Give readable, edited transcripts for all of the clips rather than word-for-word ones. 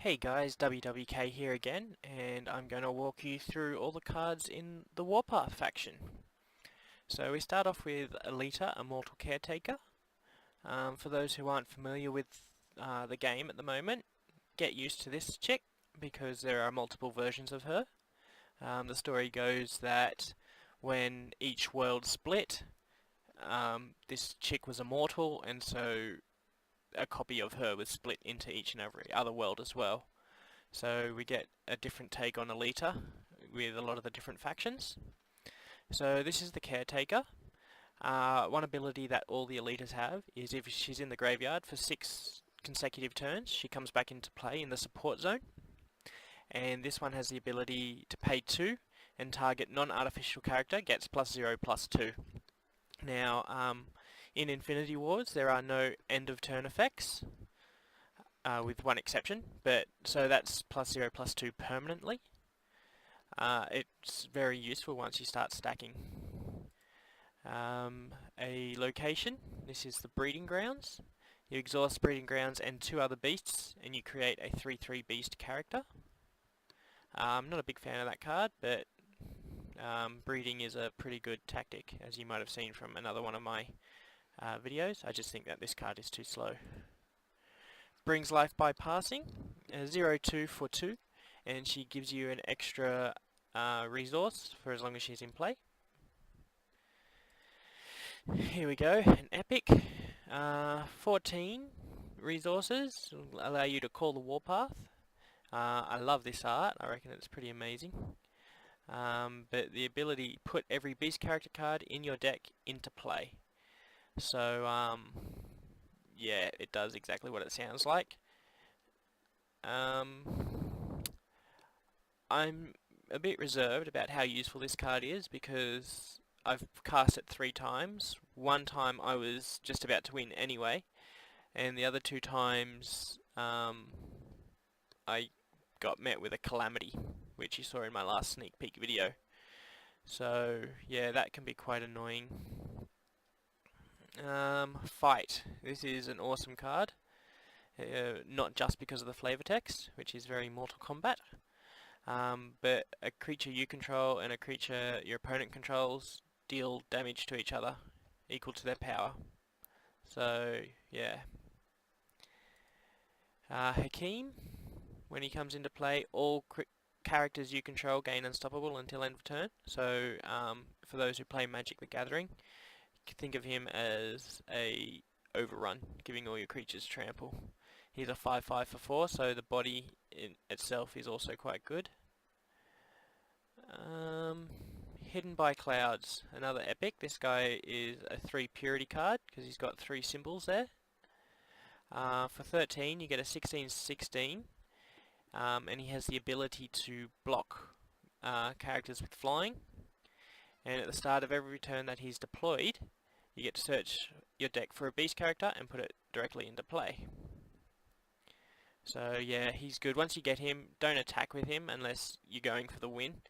Hey guys, WWK here again, and I'm going to walk you through all the cards in the Warpath faction. So we start off with Alita, Immortal Caretaker. For those who aren't familiar with the game at the moment, get used to this chick, because there are multiple versions of her. The story goes that when each world split, this chick was immortal, and so a copy of her was split into each and every other world as well. So we get a different take on Alita with a lot of the different factions. So this is the Caretaker. One ability that all the Alitas have is if she's in the graveyard for 6 consecutive turns, she comes back into play in the support zone. And this one has the ability to pay 2 and target non-artificial character gets +0/+2. Now, in Infinity Wars there are no end of turn effects, with one exception, but so that's +0/+2 permanently. It's very useful once you start stacking. A location, this is the breeding grounds. You exhaust breeding grounds and 2 other beasts and you create a 3/3 beast character. I'm not a big fan of that card, but breeding is a pretty good tactic, as you might have seen from another one of my videos. I just think that this card is too slow. Brings life by passing, 0/2 for 2, and she gives you an extra resource for as long as she's in play. Here we go, an epic. 14 resources allow you to call the Warpath. I love this art, I reckon it's pretty amazing. But the ability to put every beast character card in your deck into play. So yeah, it does exactly what it sounds like. I'm a bit reserved about how useful this card is because I've cast it 3 times. One time I was just about to win anyway, and the other 2 times I got met with a calamity, which you saw in my last sneak peek video. So yeah, that can be quite annoying. Fight. This is an awesome card. Not just because of the flavor text, which is very Mortal Kombat, but a creature you control and a creature your opponent controls deal damage to each other equal to their power. So yeah. Hakim, when he comes into play, all characters you control gain unstoppable until end of turn. So for those who play Magic the Gathering, you can think of him as a overrun, giving all your creatures trample. He's a 5/5 for 4, so the body in itself is also quite good. Hidden by Clouds, another epic. This guy is a 3 purity card because he's got 3 symbols there. For 13 you get a 16/16, and he has the ability to block characters with flying. And at the start of every turn that he's deployed, you get to search your deck for a beast character and put it directly into play. So yeah, he's good. Once you get him, don't attack with him unless you're going for the win.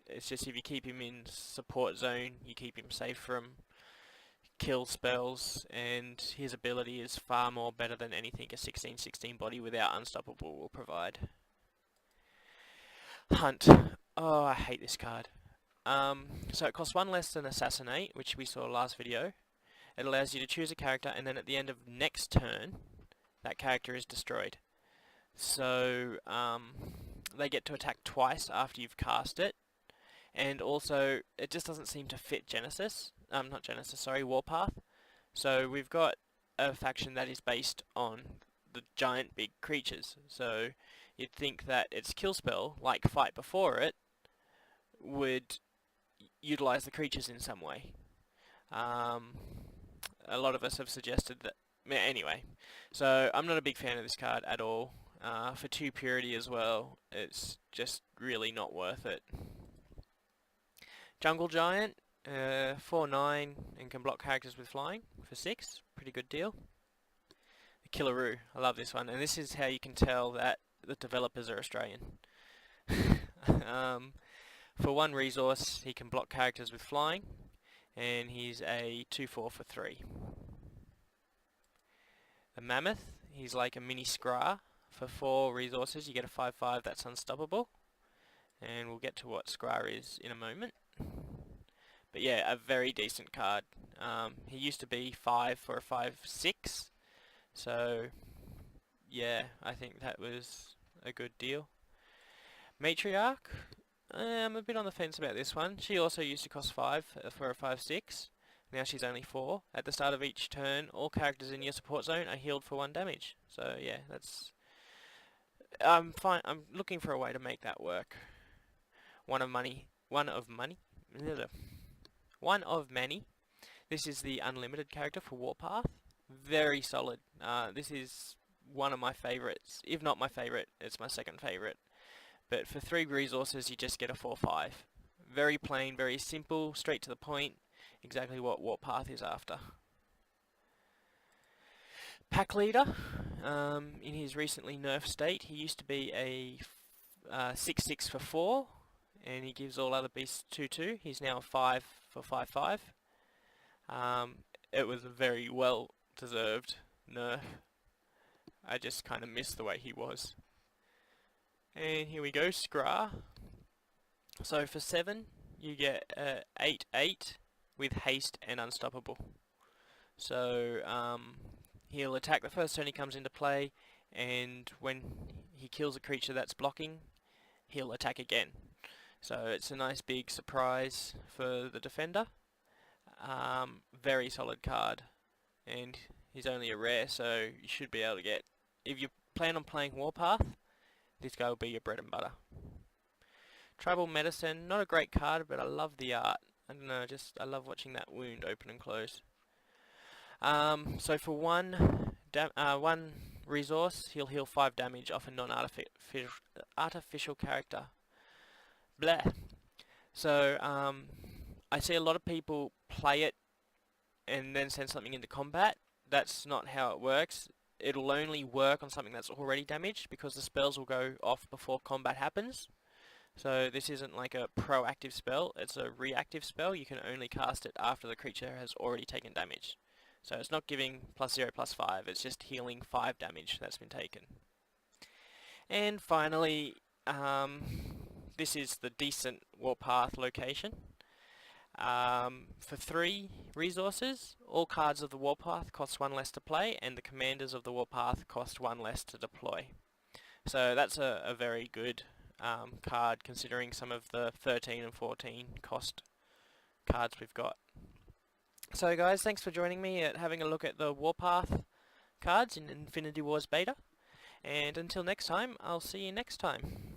It's just if you keep him in support zone, you keep him safe from kill spells, and his ability is far more better than anything a 16/16 body without unstoppable will provide. Hunt. Oh, I hate this card. So it costs 1 less than Assassinate, which we saw last video. It allows you to choose a character, and then at the end of next turn, that character is destroyed. So they get to attack twice after you've cast it, and also it just doesn't seem to fit Warpath. So we've got a faction that is based on the giant big creatures. So you'd think that its kill spell, like Fight before it, would utilize the creatures in some way. A lot of us have suggested that. Anyway, so I'm not a big fan of this card at all. For 2 purity as well, it's just really not worth it. Jungle Giant, 4/9 and can block characters with flying for 6. Pretty good deal. The Killaroo, I love this one, and this is how you can tell that the developers are Australian. For 1 resource, he can block characters with flying, and he's a 2/4 for 3. The Mammoth, he's like a mini Scrar For 4 resources you get a 5/5 that's unstoppable, and we'll get to what Skrar is in a moment. But yeah, a very decent card. He used to be 5 for a 5/6, so yeah, I think that was a good deal. Matriarch, I'm a bit on the fence about this one. She also used to cost 5 for a 5/6. Now she's only 4. At the start of each turn, all characters in your support zone are healed for 1 damage. So yeah, that's... I'm fine. I'm looking for a way to make that work. One of many. This is the unlimited character for Warpath. Very solid. This is one of my favourites. If not my favourite, it's my second favourite. But for 3 resources you just get a 4/5. Very plain, very simple, straight to the point. Exactly what Warpath is after. Pack Leader, in his recently nerfed state, he used to be a 6/6 for 4, and he gives all other beasts 2/2. He's now a 5 for 5/5. It was a very well deserved nerf. I just kind of missed the way he was. And here we go, Skrar. So for 7 you get 8/8 with haste and unstoppable. So he'll attack the first turn he comes into play, and when he kills a creature that's blocking, he'll attack again. So it's a nice big surprise for the defender. Very solid card, and he's only a rare, so you should be able to get... If you plan on playing Warpath, this guy will be your bread and butter. Tribal Medicine, not a great card, but I love the art. I don't know, I love watching that wound open and close. So for one resource, he'll heal 5 damage off a non-artificial character. Bleh. So I see a lot of people play it and then send something into combat. That's not how it works. It'll only work on something that's already damaged, because the spells will go off before combat happens. So this isn't like a proactive spell, it's a reactive spell. You can only cast it after the creature has already taken damage. So it's not giving +0/+5, it's just healing 5 damage that's been taken. And finally, this is the decent Warpath location. For 3 resources, all cards of the Warpath cost 1 less to play, and the commanders of the Warpath cost 1 less to deploy. So that's a very good card, considering some of the 13 and 14 cost cards we've got. So guys, thanks for joining me at having a look at the Warpath cards in Infinity Wars Beta, and until next time, I'll see you next time.